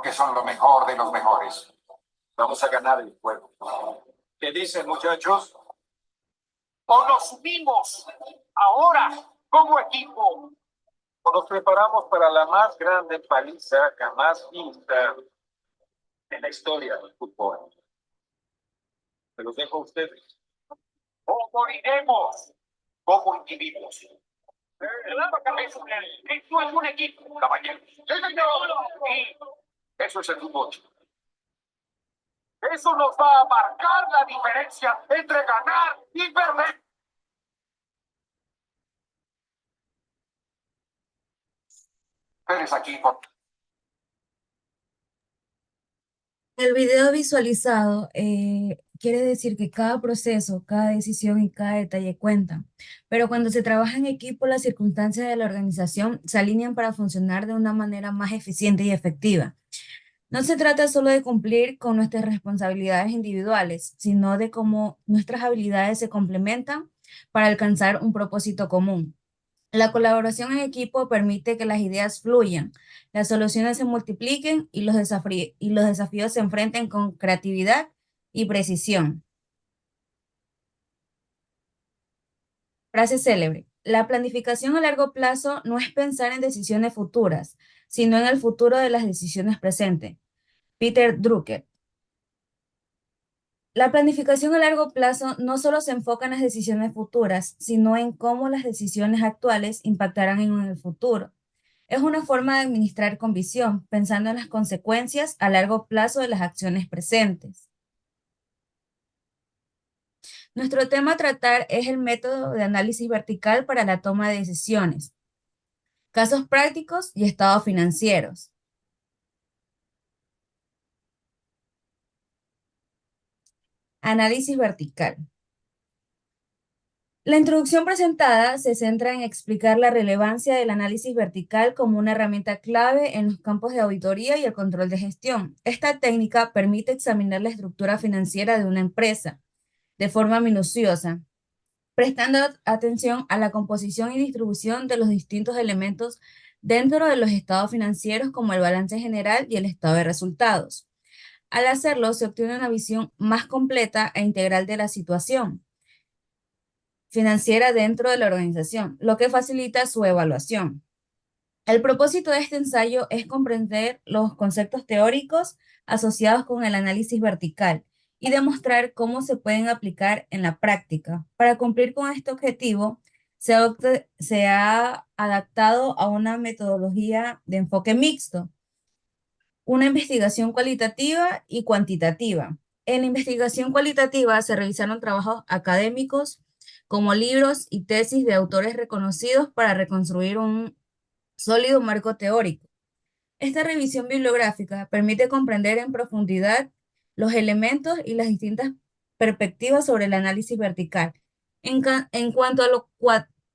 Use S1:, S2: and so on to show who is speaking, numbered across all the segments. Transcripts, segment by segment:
S1: que son lo mejor de los mejores. Vamos a ganar el juego. ¿Qué dicen, muchachos? O nos unimos ahora como equipo. O nos preparamos para la más grande paliza jamás vista en la historia del fútbol. Se los dejo a ustedes. O moriremos como individuos. Esto es un equipo, caballeros. Sí, eso es el fútbol. Eso nos va a marcar la diferencia entre ganar y perder. Eres aquí por...
S2: El video visualizado quiere decir que cada proceso, cada decisión y cada detalle cuentan, pero cuando se trabaja en equipo, las circunstancias de la organización se alinean para funcionar de una manera más eficiente y efectiva. No se trata solo de cumplir con nuestras responsabilidades individuales, sino de cómo nuestras habilidades se complementan para alcanzar un propósito común. La colaboración en equipo permite que las ideas fluyan, las soluciones se multipliquen y los desafíos se enfrenten con creatividad y precisión. Frase célebre. La planificación a largo plazo no es pensar en decisiones futuras, sino en el futuro de las decisiones presentes. Peter Drucker. La planificación a largo plazo no solo se enfoca en las decisiones futuras, sino en cómo las decisiones actuales impactarán en el futuro. Es una forma de administrar con visión, pensando en las consecuencias a largo plazo de las acciones presentes. Nuestro tema a tratar es el método de análisis vertical para la toma de decisiones, casos prácticos y estados financieros. Análisis vertical. La introducción presentada se centra en explicar la relevancia del análisis vertical como una herramienta clave en los campos de auditoría y el control de gestión. Esta técnica permite examinar la estructura financiera de una empresa de forma minuciosa, prestando atención a la composición y distribución de los distintos elementos dentro de los estados financieros como el balance general y el estado de resultados. Al hacerlo, se obtiene una visión más completa e integral de la situación financiera dentro de la organización, lo que facilita su evaluación. El propósito de este ensayo es comprender los conceptos teóricos asociados con el análisis vertical y demostrar cómo se pueden aplicar en la práctica. Para cumplir con este objetivo, se ha adaptado a una metodología de enfoque mixto, una investigación cualitativa y cuantitativa. En la investigación cualitativa se realizaron trabajos académicos como libros y tesis de autores reconocidos para reconstruir un sólido marco teórico. Esta revisión bibliográfica permite comprender en profundidad los elementos y las distintas perspectivas sobre el análisis vertical. En cuanto a lo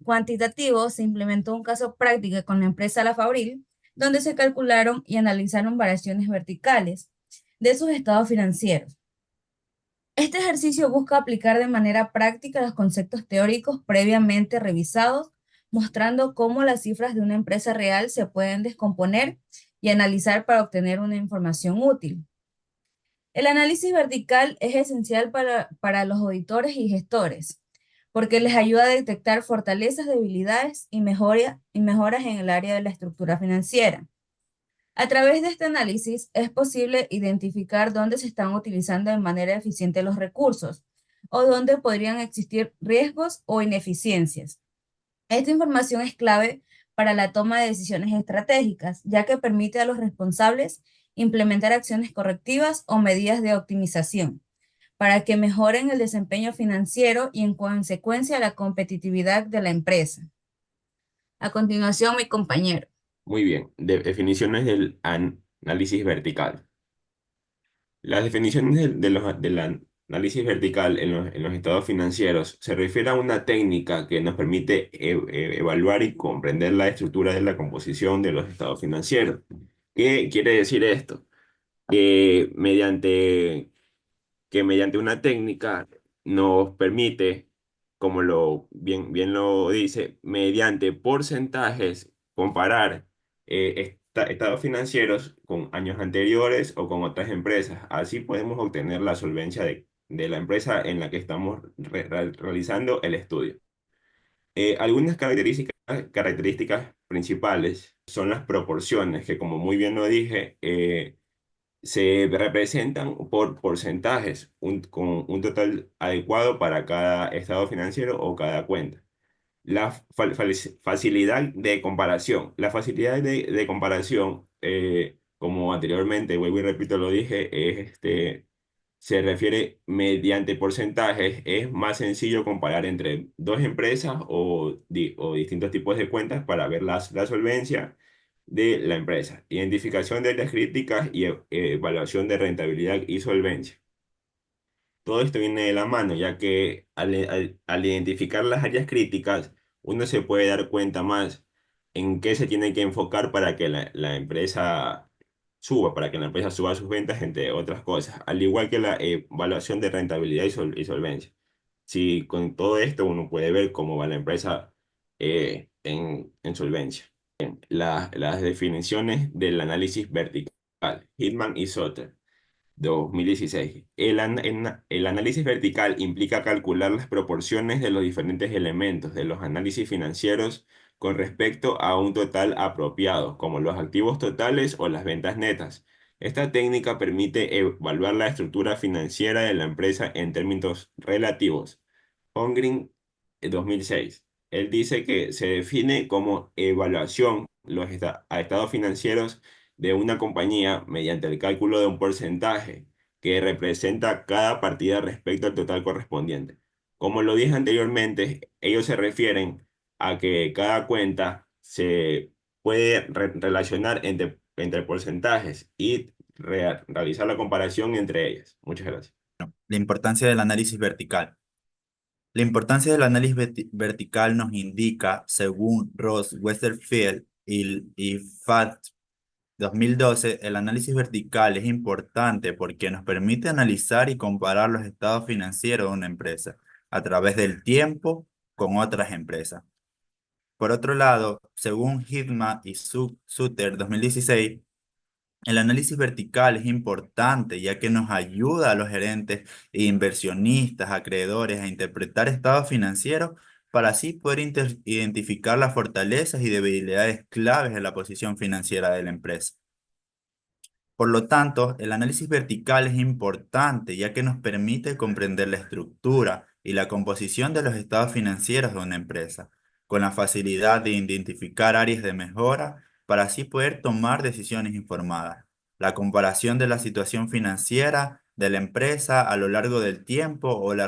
S2: cuantitativo, se implementó un caso práctico con la empresa La Fabril, donde se calcularon y analizaron variaciones verticales de sus estados financieros. Este ejercicio busca aplicar de manera práctica los conceptos teóricos previamente revisados, mostrando cómo las cifras de una empresa real se pueden descomponer y analizar para obtener una información útil. El análisis vertical es esencial para los auditores y gestores, porque les ayuda a detectar fortalezas, debilidades y mejoras en el área de la estructura financiera. A través de este análisis es posible identificar dónde se están utilizando de manera eficiente los recursos o dónde podrían existir riesgos o ineficiencias. Esta información es clave para la toma de decisiones estratégicas, ya que permite a los responsables implementar acciones correctivas o medidas de optimización para que mejoren el desempeño financiero y en consecuencia la competitividad de la empresa. A continuación, mi compañero.
S3: Muy bien, definiciones del análisis vertical. Las definiciones del análisis vertical en los estados financieros se refiere a una técnica que nos permite evaluar y comprender la estructura de la composición de los estados financieros. ¿Qué quiere decir esto? Que mediante una técnica nos permite, como bien lo dice, mediante porcentajes, comparar estados financieros con años anteriores o con otras empresas. Así podemos obtener la solvencia de la empresa en la que estamos realizando el estudio. Algunas características principales son las proporciones, que como muy bien lo dije, se representan por porcentajes, con un total adecuado para cada estado financiero o cada cuenta. La facilidad de comparación. La facilidad de comparación, como anteriormente, vuelvo y repito, lo dije, se refiere mediante porcentajes. Es más sencillo comparar entre dos empresas o distintos tipos de cuentas para ver la solvencia de la empresa. Identificación de las críticas y evaluación de rentabilidad y solvencia. Todo esto viene de la mano, ya que al identificar las áreas críticas, uno se puede dar cuenta más en qué se tiene que enfocar para que la empresa suba, para que la empresa suba sus ventas, entre otras cosas, al igual que la evaluación de rentabilidad y solvencia. Si con todo esto uno puede ver cómo va la empresa en solvencia. Las definiciones del análisis vertical, Hitman y Sutter. 2016. El análisis vertical implica calcular las proporciones de los diferentes elementos de los análisis financieros con respecto a un total apropiado, como los activos totales o las ventas netas. Esta técnica permite evaluar la estructura financiera de la empresa en términos relativos. Holmgren, 2006. Él dice que se define como evaluación a estados financieros de una compañía mediante el cálculo de un porcentaje que representa cada partida respecto al total correspondiente. Como lo dije anteriormente, ellos se refieren a que cada cuenta se puede relacionar entre porcentajes y realizar la comparación entre ellas. Muchas gracias.
S4: La importancia del análisis vertical. La importancia del análisis vertical nos indica, según Ross, Westerfield y Fath 2012, el análisis vertical es importante porque nos permite analizar y comparar los estados financieros de una empresa a través del tiempo con otras empresas. Por otro lado, según Hitman y Suter 2016, el análisis vertical es importante ya que nos ayuda a los gerentes e inversionistas, acreedores a interpretar estados financieros para así poder identificar las fortalezas y debilidades claves de la posición financiera de la empresa. Por lo tanto, el análisis vertical es importante ya que nos permite comprender la estructura y la composición de los estados financieros de una empresa, con la facilidad de identificar áreas de mejora para así poder tomar decisiones informadas. La comparación de la situación financiera de la empresa a lo largo del tiempo o la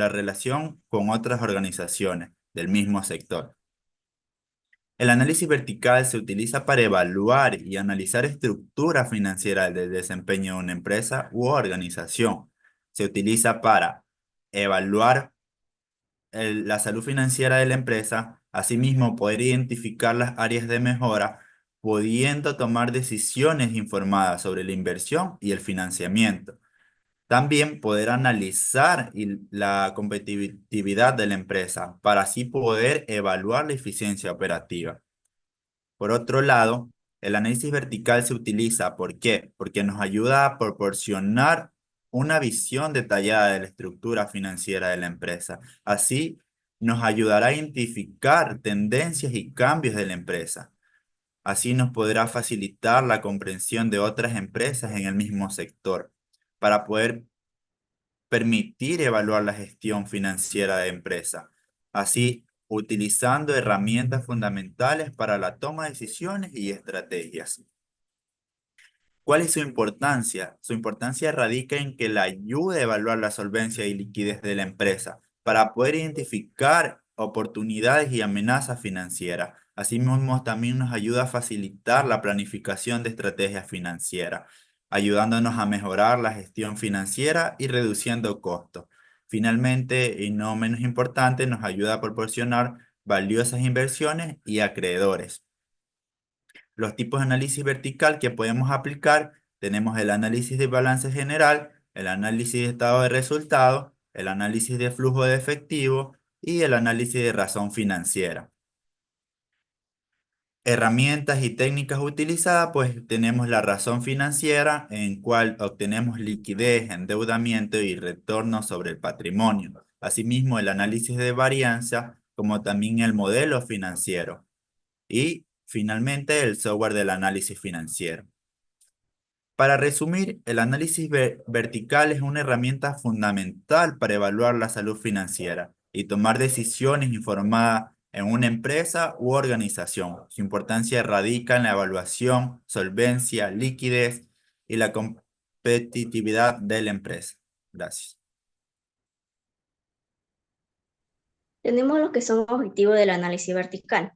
S4: relación con otras organizaciones del mismo sector. El análisis vertical se utiliza para evaluar y analizar estructuras financieras del desempeño de una empresa u organización. Se utiliza para evaluar la salud financiera de la empresa, asimismo poder identificar las áreas de mejora, pudiendo tomar decisiones informadas sobre la inversión y el financiamiento. También poder analizar la competitividad de la empresa para así poder evaluar la eficiencia operativa. Por otro lado, el análisis vertical se utiliza, ¿por qué? Porque nos ayuda a proporcionar una visión detallada de la estructura financiera de la empresa. Así, nos ayudará a identificar tendencias y cambios de la empresa. Así nos podrá facilitar la comprensión de otras empresas en el mismo sector para poder permitir evaluar la gestión financiera de empresa. Así, utilizando herramientas fundamentales para la toma de decisiones y estrategias. ¿Cuál es su importancia? Su importancia radica en que la ayuda a evaluar la solvencia y liquidez de la empresa para poder identificar oportunidades y amenazas financieras. Asimismo, también nos ayuda a facilitar la planificación de estrategias financieras, ayudándonos a mejorar la gestión financiera y reduciendo costos. Finalmente, y no menos importante, nos ayuda a proporcionar valiosas inversiones y acreedores. Los tipos de análisis vertical que podemos aplicar, tenemos el análisis de balance general, el análisis de estado de resultados, el análisis de flujo de efectivo y el análisis de razón financiera. Herramientas y técnicas utilizadas, pues tenemos la razón financiera, en cual obtenemos liquidez, endeudamiento y retorno sobre el patrimonio. Asimismo, el análisis de varianza, como también el modelo financiero. Y finalmente, el software del análisis financiero. Para resumir, el análisis vertical es una herramienta fundamental para evaluar la salud financiera y tomar decisiones informadas en una empresa u organización. Su importancia radica en la evaluación, solvencia, liquidez y la competitividad de la empresa. Gracias.
S5: Tenemos lo que son objetivos del análisis vertical.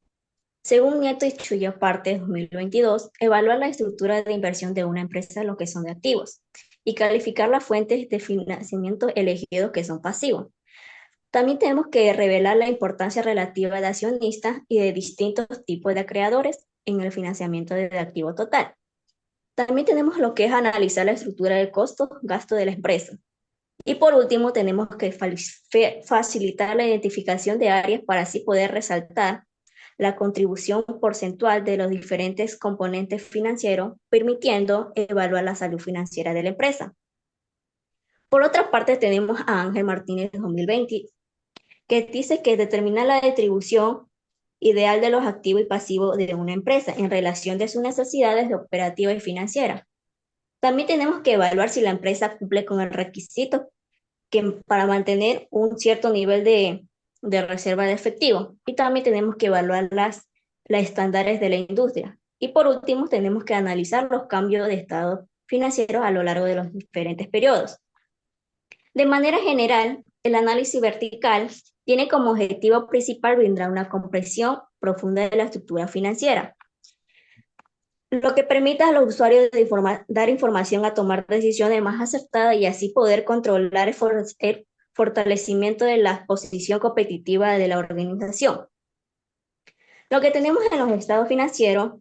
S5: Según Nieto y Chuya Parte 2022, evaluar la estructura de inversión de una empresa, lo que son de activos, y calificar las fuentes de financiamiento elegidos que son pasivos. También tenemos que revelar la importancia relativa de accionistas y de distintos tipos de acreedores en el financiamiento del activo total. También tenemos lo que es analizar la estructura de costo-gasto de la empresa. Y por último, tenemos que facilitar la identificación de áreas para así poder resaltar la contribución porcentual de los diferentes componentes financieros, permitiendo evaluar la salud financiera de la empresa. Por otra parte, tenemos a Ángel Martínez 2020, que dice que determina la distribución ideal de los activos y pasivos de una empresa en relación de sus necesidades de operativa y financiera. También tenemos que evaluar si la empresa cumple con el requisito para mantener un cierto nivel de reserva de efectivo. Y también tenemos que evaluar las estándares de la industria. Y por último, tenemos que analizar los cambios de estado financiero a lo largo de los diferentes periodos. De manera general, el análisis vertical tiene como objetivo principal brindar una comprensión profunda de la estructura financiera, lo que permite a los usuarios dar información a tomar decisiones más acertadas y así poder controlar el fortalecimiento de la posición competitiva de la organización. Lo que tenemos en los estados financieros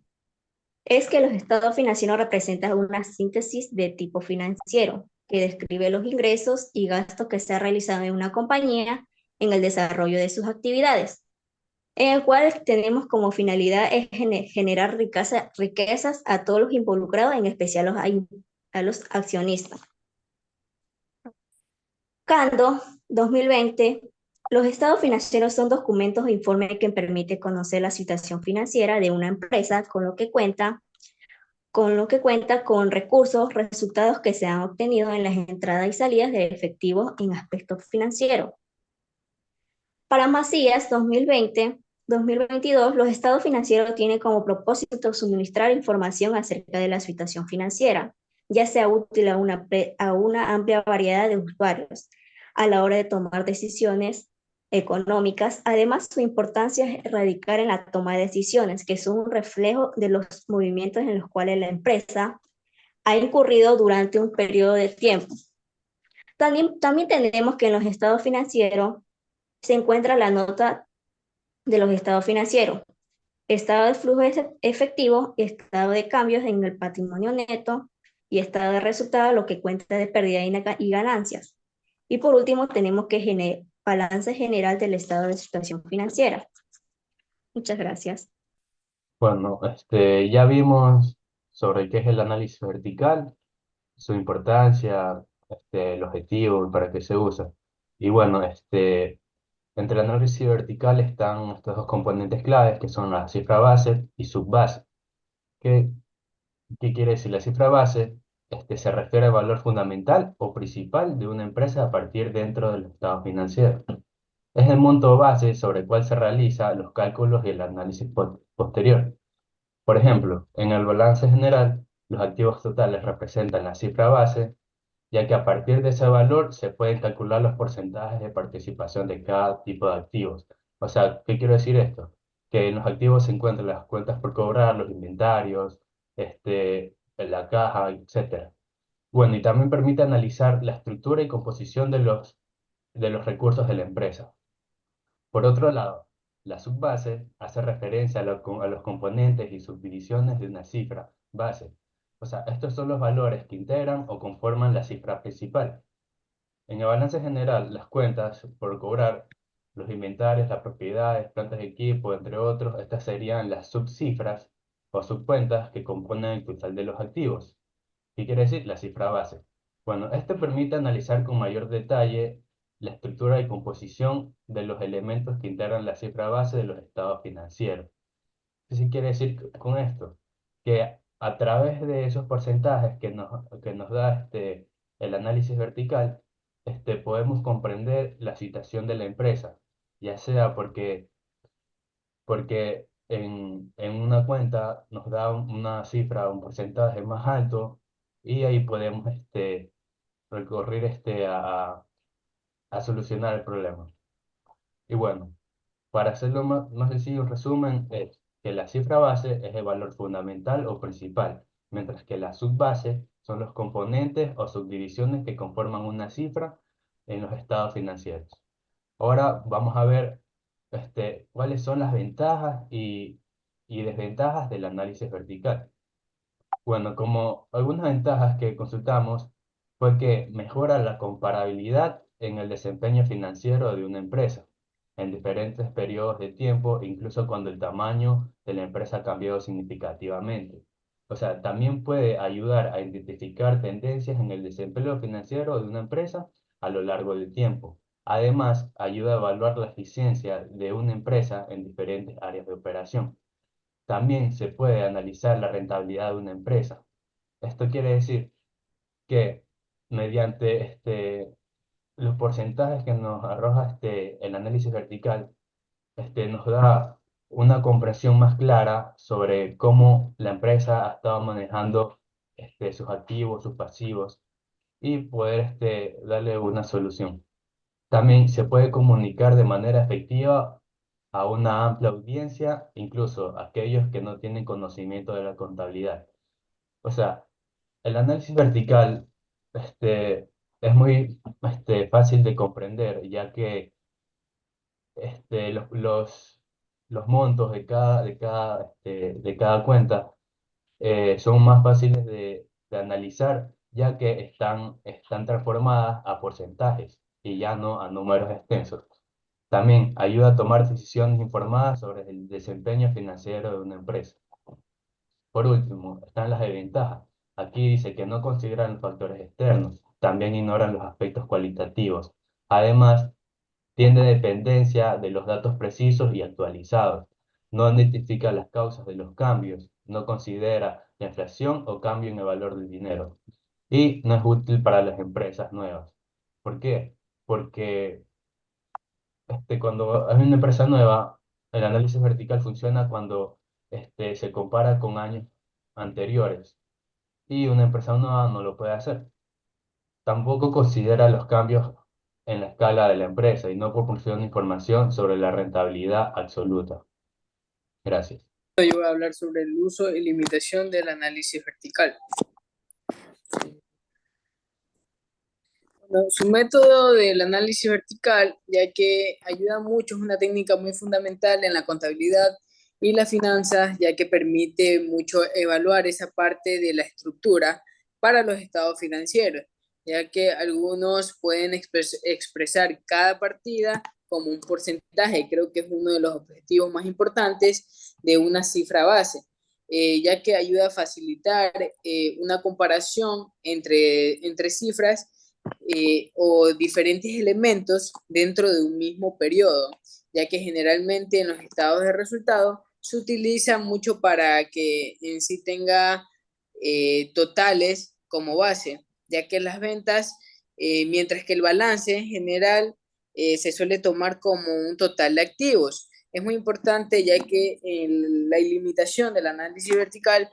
S5: es que los estados financieros representan una síntesis de tipo financiero que describe los ingresos y gastos que se han realizado en una compañía en el desarrollo de sus actividades, en el cual tenemos como finalidad es generar riquezas a todos los involucrados, en especial a los accionistas. Cando 2020, los estados financieros son documentos o informes que permiten conocer la situación financiera de una empresa con lo que cuenta con recursos, resultados que se han obtenido en las entradas y salidas de efectivo en aspectos financieros. Para Macías 2020-2022, los estados financieros tienen como propósito suministrar información acerca de la situación financiera, ya sea útil a una amplia variedad de usuarios a la hora de tomar decisiones económicas. Además, su importancia es radicar en la toma de decisiones, que son un reflejo de los movimientos en los cuales la empresa ha incurrido durante un periodo de tiempo. También tenemos que en los estados financieros se encuentra la nota de los estados financieros, estado de flujo efectivo, estado de cambios en el patrimonio neto y estado de resultados, lo que cuenta de pérdida y ganancias. Y por último, tenemos que balance general del estado de situación financiera. Muchas gracias.
S6: Bueno, ya vimos sobre qué es el análisis vertical, su importancia, el objetivo y para qué se usa. Y bueno, entre el análisis vertical están estos dos componentes claves que son la cifra base y subbase. ¿Qué, qué quiere decir? La cifra base se refiere al valor fundamental o principal de una empresa a partir dentro del estado financiero. Es el monto base sobre el cual se realizan los cálculos y el análisis posterior. Por ejemplo, en el balance general, los activos totales representan la cifra base, ya que a partir de ese valor se pueden calcular los porcentajes de participación de cada tipo de activos. O sea, ¿qué quiero decir esto? Que en los activos se encuentran las cuentas por cobrar, los inventarios, la caja, etcétera. Bueno, y también permite analizar la estructura y composición de los recursos de la empresa. Por otro lado, la subbase hace referencia a los componentes y subdivisiones de una cifra base. O sea, estos son los valores que integran o conforman la cifra principal. En el balance general, las cuentas por cobrar los inventarios, las propiedades, plantas de equipo, entre otros. Estas serían las subcifras o subcuentas que componen el total de los activos. ¿Qué quiere decir? La cifra base. Bueno, esto permite analizar con mayor detalle la estructura y composición de los elementos que integran la cifra base de los estados financieros. ¿Qué quiere decir con esto? Que a través de esos porcentajes que nos da el análisis vertical, podemos comprender la situación de la empresa, ya sea porque en una cuenta nos da una cifra, un porcentaje más alto, y ahí podemos recurrir a solucionar el problema. Y bueno, para hacerlo más sencillo, un resumen es que la cifra base es el valor fundamental o principal, mientras que la subbase son los componentes o subdivisiones que conforman una cifra en los estados financieros. Ahora vamos a ver cuáles son las ventajas y desventajas del análisis vertical. Bueno, como algunas ventajas que consultamos fue que mejora la comparabilidad en el desempeño financiero de una empresa en diferentes periodos de tiempo, incluso cuando el tamaño de la empresa ha cambiado significativamente. O sea, también puede ayudar a identificar tendencias en el desempeño financiero de una empresa a lo largo del tiempo. Además, ayuda a evaluar la eficiencia de una empresa en diferentes áreas de operación. También se puede analizar la rentabilidad de una empresa. Esto quiere decir que mediante los porcentajes que nos arroja el análisis vertical, nos da una comprensión más clara sobre cómo la empresa ha estado manejando sus activos, sus pasivos, y poder darle una solución. También se puede comunicar de manera efectiva a una amplia audiencia, incluso a aquellos que no tienen conocimiento de la contabilidad. O sea, el análisis vertical es muy fácil de comprender, ya que los montos de cada cuenta son más fáciles de analizar, ya que están transformadas a porcentajes y ya no a números extensos. También ayuda a tomar decisiones informadas sobre el desempeño financiero de una empresa. Por último, están las desventajas. Aquí dice que no consideran los factores externos, también ignoran los aspectos cualitativos. Además, tiene dependencia de los datos precisos y actualizados. No identifica las causas de los cambios, no considera la inflación o cambio en el valor del dinero. Y no es útil para las empresas nuevas. ¿Por qué? Porque cuando hay una empresa nueva, el análisis vertical funciona cuando se compara con años anteriores, y una empresa nueva no lo puede hacer. Tampoco considera los cambios en la escala de la empresa y no proporciona información sobre la rentabilidad absoluta. Gracias.
S7: Yo voy a hablar sobre el uso y limitación del análisis vertical. Bueno, su método del análisis vertical, ya que ayuda mucho, es una técnica muy fundamental en la contabilidad y las finanzas, ya que permite mucho evaluar esa parte de la estructura para los estados financieros, ya que algunos pueden expresar cada partida como un porcentaje. Creo que es uno de los objetivos más importantes de una cifra base, ya que ayuda a facilitar una comparación entre cifras o diferentes elementos dentro de un mismo periodo, ya que generalmente en los estados de resultado se utiliza mucho para que en sí tenga totales como base, ya que las ventas, mientras que el balance en general se suele tomar como un total de activos. Es muy importante, ya que la ilimitación del análisis vertical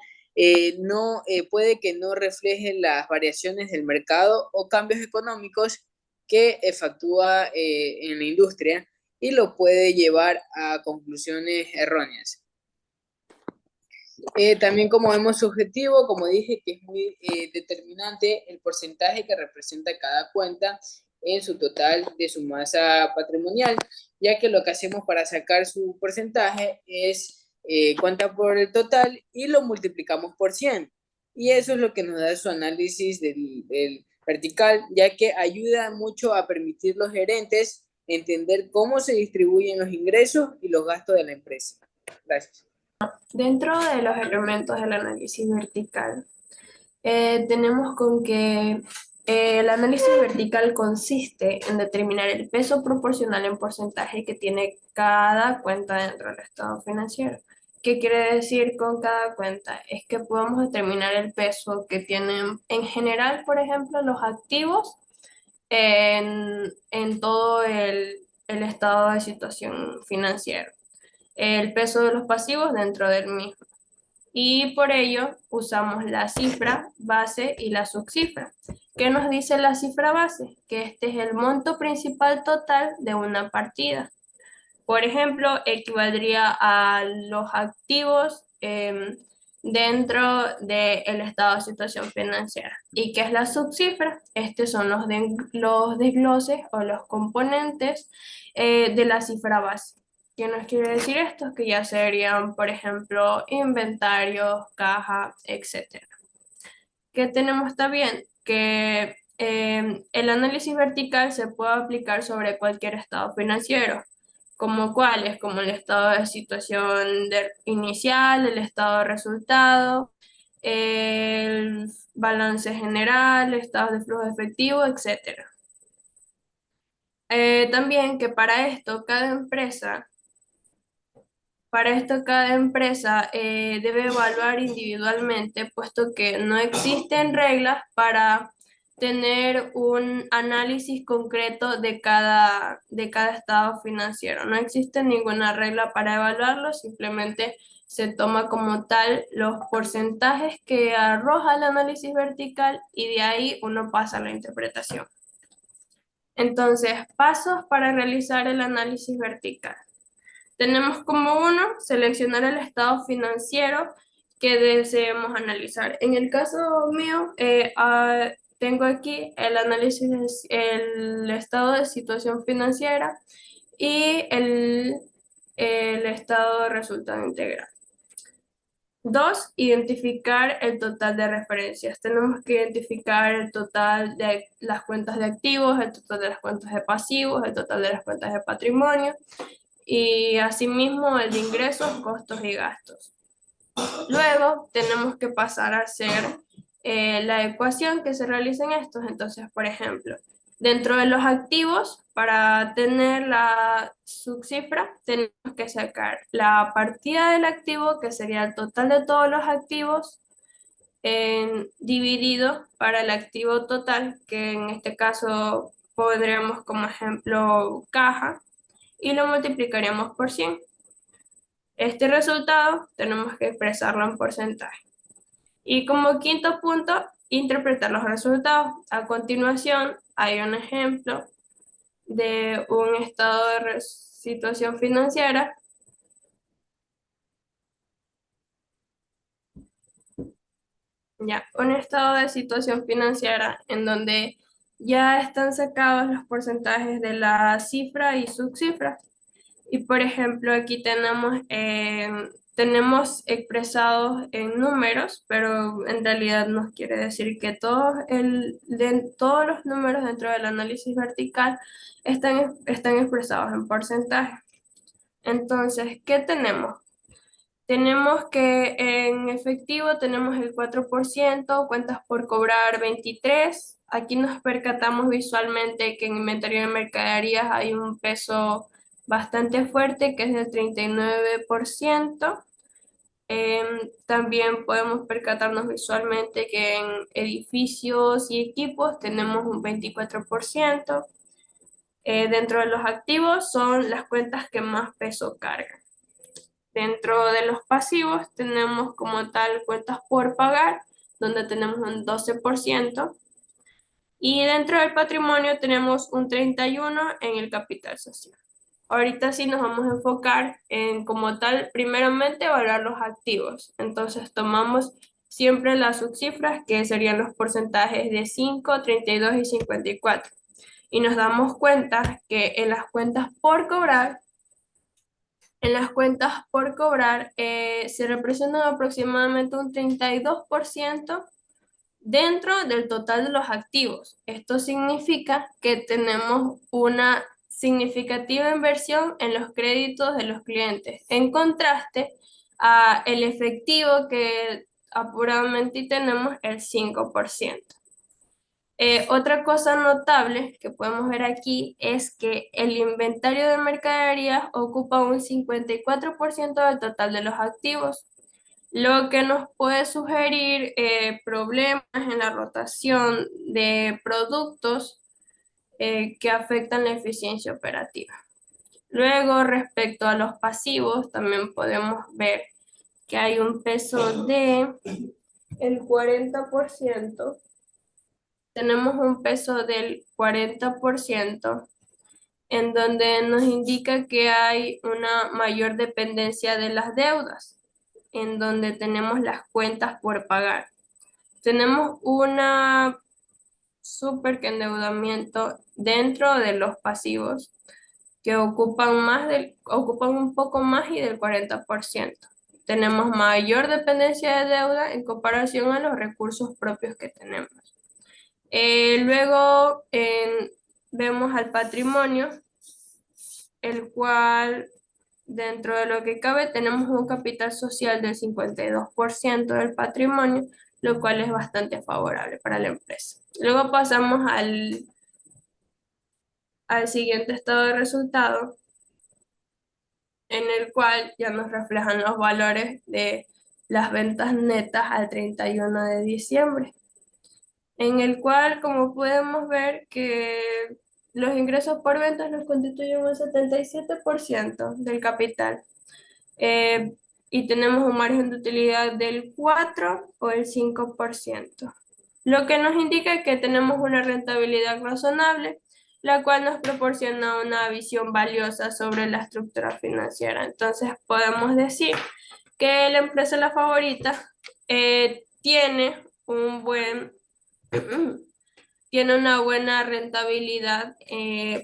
S7: no puede que no refleje las variaciones del mercado o cambios económicos que efectúa en la industria, y lo puede llevar a conclusiones erróneas. También, como vemos, su objetivo, como dije, que es muy determinante el porcentaje que representa cada cuenta en su total de su masa patrimonial, ya que lo que hacemos para sacar su porcentaje es cuenta por el total y lo multiplicamos por 100. Y eso es lo que nos da su análisis del vertical, ya que ayuda mucho a permitir los gerentes entender cómo se distribuyen los ingresos y los gastos de la empresa. Gracias.
S8: Dentro de los elementos del análisis vertical, tenemos con que el análisis vertical consiste en determinar el peso proporcional en porcentaje que tiene cada cuenta dentro del estado financiero. ¿Qué quiere decir con cada cuenta? Es que podemos determinar el peso que tienen en general, por ejemplo, los activos en todo el estado de situación financiera, el peso de los pasivos dentro del mismo. Y por ello usamos la cifra base y la subcifra. ¿Qué nos dice la cifra base? Que este es el monto principal total de una partida. Por ejemplo, equivaldría a los activos dentro del estado de situación financiera. ¿Y qué es la subcifra? Estos son los desgloses o los componentes de la cifra base. ¿Qué nos quiere decir esto? Que ya serían, por ejemplo, inventarios, caja, etc. ¿Qué tenemos también? Que el análisis vertical se puede aplicar sobre cualquier estado financiero, como cuáles, como el estado de situación inicial, el estado de resultado, el balance general, estados de flujo efectivo, etc. También que para esto cada empresa debe evaluar individualmente, puesto que no existen reglas para tener un análisis concreto de cada estado financiero. No existe ninguna regla para evaluarlo, simplemente se toma como tal los porcentajes que arroja el análisis vertical y de ahí uno pasa a la interpretación. Entonces, pasos para realizar el análisis vertical. Tenemos como uno, seleccionar el estado financiero que deseemos analizar. En el caso mío, tengo aquí el análisis, el estado de situación financiera y el estado de resultado integral. 2, identificar el total de referencias. Tenemos que identificar el total de las cuentas de activos, el total de las cuentas de pasivos, el total de las cuentas de patrimonio y asimismo el de ingresos, costos y gastos. Luego tenemos que pasar a hacer la ecuación que se realiza en estos. Entonces, por ejemplo, dentro de los activos, para tener la subcifra, tenemos que sacar la partida del activo, que sería el total de todos los activos, dividido para el activo total, que en este caso podríamos como ejemplo caja, y lo multiplicaríamos por 100. Este resultado tenemos que expresarlo en porcentaje. Y como quinto punto, interpretar los resultados. A continuación, hay un ejemplo de un estado de situación financiera. Ya, un estado de situación financiera en donde ya están sacados los porcentajes de la cifra y subcifra. Y por ejemplo, aquí tenemos expresados en números, pero en realidad nos quiere decir que todos los números dentro del análisis vertical están expresados en porcentaje. Entonces, ¿qué tenemos? Tenemos que en efectivo tenemos el 4%, cuentas por cobrar 23%. Aquí nos percatamos visualmente que en inventario de mercaderías hay un peso bastante fuerte, que es del 39%. También podemos percatarnos visualmente que en edificios y equipos tenemos un 24%. Dentro de los activos son las cuentas que más peso cargan. Dentro de los pasivos tenemos como tal cuentas por pagar, donde tenemos un 12%. Y dentro del patrimonio tenemos un 31% en el capital social. Ahorita sí nos vamos a enfocar en como tal, primeramente evaluar los activos. Entonces tomamos siempre las subcifras, que serían los porcentajes de 5, 32 y 54. Y nos damos cuenta que en las cuentas por cobrar, se representan aproximadamente un 32% dentro del total de los activos. Esto significa que tenemos una significativa inversión en los créditos de los clientes, en contraste a el efectivo que apuradamente tenemos el 5%. Otra cosa notable que podemos ver aquí es que el inventario de mercaderías ocupa un 54% del total de los activos, lo que nos puede sugerir problemas en la rotación de productos que afectan la eficiencia operativa. Luego, respecto a los pasivos, también podemos ver que hay un peso de el 40%. Tenemos un peso del 40% en donde nos indica que hay una mayor dependencia de las deudas, en donde tenemos las cuentas por pagar. Tenemos una súper endeudamiento dentro de los pasivos que ocupan un poco más y del 40%. Tenemos mayor dependencia de deuda en comparación a los recursos propios que tenemos. Luego vemos al patrimonio, el cual dentro de lo que cabe tenemos un capital social del 52% del patrimonio, lo cual es bastante favorable para la empresa. Luego pasamos al siguiente estado de resultado, en el cual ya nos reflejan los valores de las ventas netas al 31 de diciembre, en el cual, como podemos ver, que los ingresos por ventas nos constituyen un 77% del capital. Y tenemos un margen de utilidad del 4 o el 5%, lo que nos indica que tenemos una rentabilidad razonable, la cual nos proporciona una visión valiosa sobre la estructura financiera. Entonces podemos decir que la empresa La Favorita tiene tiene una buena rentabilidad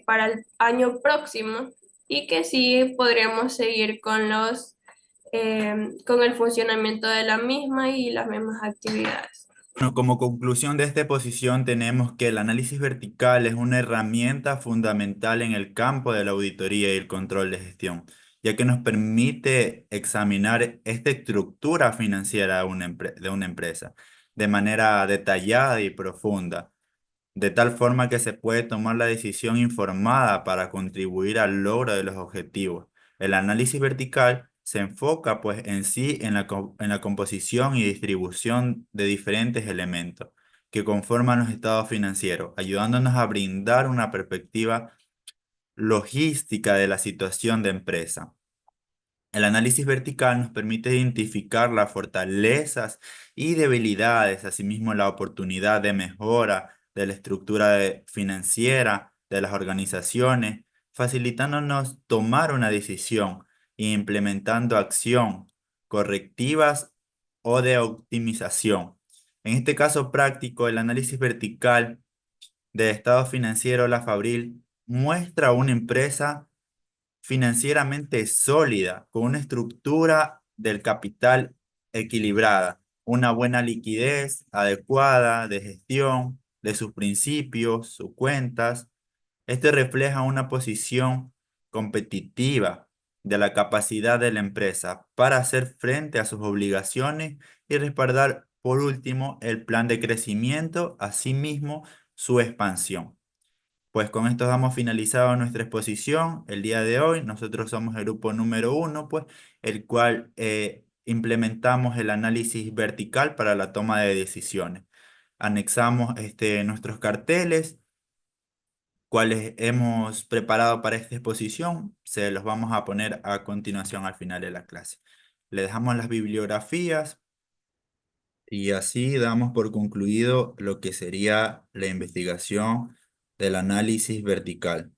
S8: para el año próximo y que sí podríamos seguir con con el funcionamiento de la misma y las mismas actividades.
S4: Bueno, como conclusión de esta exposición tenemos que el análisis vertical es una herramienta fundamental en el campo de la auditoría y el control de gestión, ya que nos permite examinar esta estructura financiera de una empresa de manera detallada y profunda, de tal forma que se puede tomar la decisión informada para contribuir al logro de los objetivos. El análisis vertical se enfoca pues en sí en la composición y distribución de diferentes elementos que conforman los estados financieros, ayudándonos a brindar una perspectiva logística de la situación de empresa. El análisis vertical nos permite identificar las fortalezas y debilidades, asimismo la oportunidad de mejora de la estructura financiera de las organizaciones, facilitándonos tomar una decisión e implementando acción correctivas o de optimización. En este caso práctico, el análisis vertical de estado financiero La Fabril muestra una empresa financieramente sólida, con una estructura del capital equilibrada, una buena liquidez adecuada de gestión de sus principios, sus cuentas. Este refleja una posición competitiva de la capacidad de la empresa para hacer frente a sus obligaciones y respaldar, por último, el plan de crecimiento, asimismo, su expansión. Pues con esto damos finalizado nuestra exposición el día de hoy. Nosotros somos el grupo número 1, pues, el cual implementamos el análisis vertical para la toma de decisiones. Anexamos nuestros carteles, cuales hemos preparado para esta exposición. Se los vamos a poner a continuación al final de la clase. Le dejamos las bibliografías y así damos por concluido lo que sería la investigación del análisis vertical.